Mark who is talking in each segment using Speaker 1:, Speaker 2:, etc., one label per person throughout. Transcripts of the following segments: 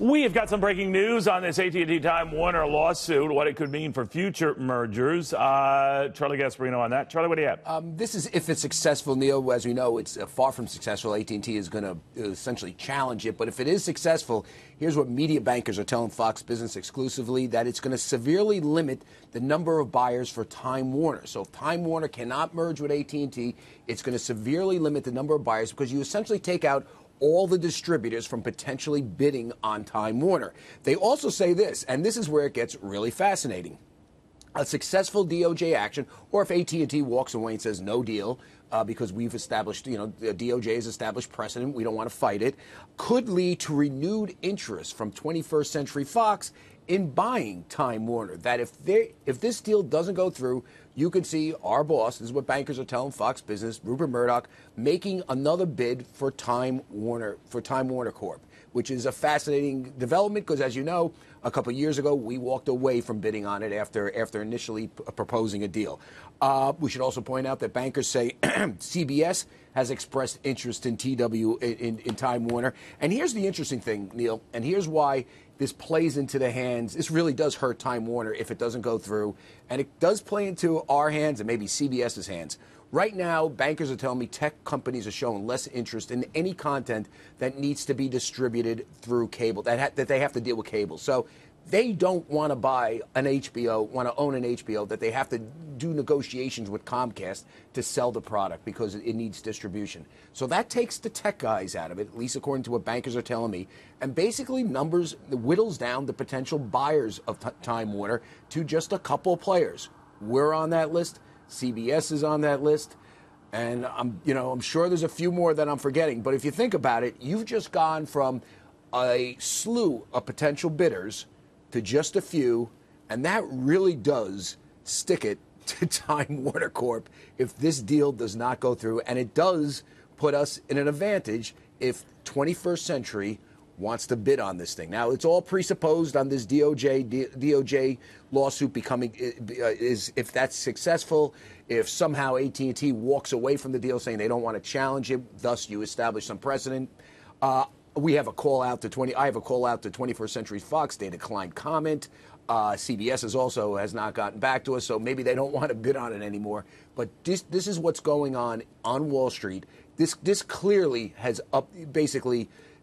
Speaker 1: We have got some breaking news on this AT&T Time Warner lawsuit, what it could mean for future mergers. Charlie Gasparino on that. Charlie, what do you have?
Speaker 2: This is if it's successful, Neil. As we know, it's far from successful. AT&T is going to essentially challenge it. But if it is successful, here's what media bankers are telling Fox Business exclusively, that it's going to severely limit the number of buyers for Time Warner. So if Time Warner cannot merge with AT&T, it's going to severely limit the number of buyers because you essentially take out all the distributors from potentially bidding on Time Warner. They also say this, and this is where it gets really fascinating. A successful DOJ action, or if AT&T walks away and says no deal, because we've established, the DOJ has established precedent, we don't want to fight it, could lead to renewed interest from 21st Century Fox in buying Time Warner. That if this deal doesn't go through, you could see our boss, this is what bankers are telling Fox Business, Rupert Murdoch, making another bid for Time Warner Corp., which is a fascinating development because, as you know, a couple of years ago, we walked away from bidding on it after initially proposing a deal. We should also point out that bankers say CBS has expressed interest in in Time Warner. And here's the interesting thing, Neil, and here's why this plays into the hands. This really does hurt Time Warner if it doesn't go through. And it does play into our hands and maybe CBS's hands. Right now, bankers are telling me tech companies are showing less interest in any content that needs to be distributed through cable, that they have to deal with cable. So they don't want to buy an HBO, want to own an HBO, that they have to do negotiations with Comcast to sell the product because it needs distribution. So that takes the tech guys out of it, at least according to what bankers are telling me, and basically whittles down the potential buyers of Time Warner to just a couple players. We're on that list. CBS is on that list. And I'm sure there's a few more that I'm forgetting. But if you think about it, you've just gone from a slew of potential bidders to just a few, and that really does stick it to Time Warner Corp. if this deal does not go through, and it does put us in an advantage if 21st Century wants to bid on this thing. Now, it's all presupposed on this DOJ lawsuit becoming, if that's successful, if somehow AT&T walks away from the deal saying they don't want to challenge it, thus you establish some precedent. We have a call out to I have a call out to 21st Century Fox. They declined comment. CBS has not gotten back to us, so maybe they don't want to bid on it anymore. But this is what's going on Wall Street. This clearly has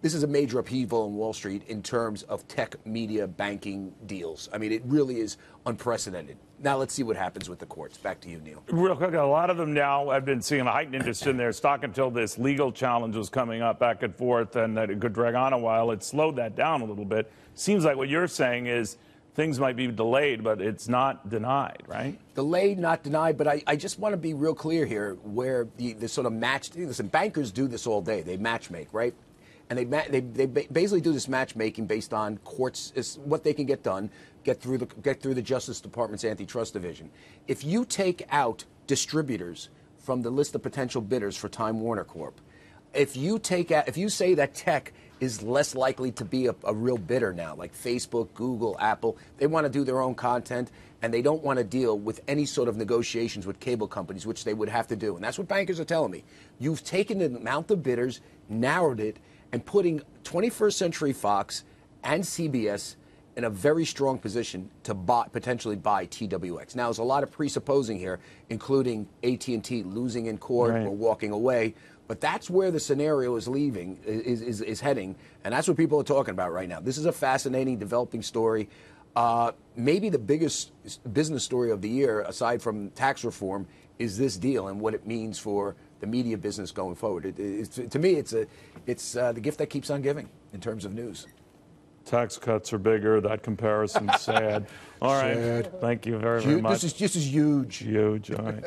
Speaker 2: this is a major upheaval in Wall Street in terms of tech media banking deals. I mean, it really is unprecedented. Now let's see what happens with the courts. Back to you, Neil.
Speaker 1: Real quick, a lot of them now have been seeing a heightened interest in their stock until this legal challenge was coming up back and forth, and that it could drag on a while. It slowed that down a little bit. Seems like what you're saying is things might be delayed, but it's not denied, right?
Speaker 2: Delayed, not denied, but I just want to be real clear here where the sort of listen, bankers do this all day. They matchmake, right? And they basically do this matchmaking based on courts, is what they can get done, get through the Justice Department's antitrust division. If you take out distributors from the list of potential bidders for Time Warner Corp., if you say that tech is less likely to be a real bidder now, like Facebook, Google, Apple, they want to do their own content, and they don't want to deal with any sort of negotiations with cable companies, which they would have to do. And that's what bankers are telling me. You've taken the amount of bidders, narrowed it, and putting 21st Century Fox and CBS in a very strong position to potentially buy TWX. Now, there's a lot of presupposing here, including AT&T losing in court or walking away. But that's where the scenario is heading, and that's what people are talking about right now. This is a fascinating, developing story. Maybe the biggest business story of the year, aside from tax reform, is this deal and what it means for the media business going forward. To me, it's the gift that keeps on giving in terms of news.
Speaker 1: Tax cuts are bigger. That comparison's sad. All right.
Speaker 2: Sad.
Speaker 1: Thank you very much.
Speaker 2: This is huge.
Speaker 1: Huge. All right.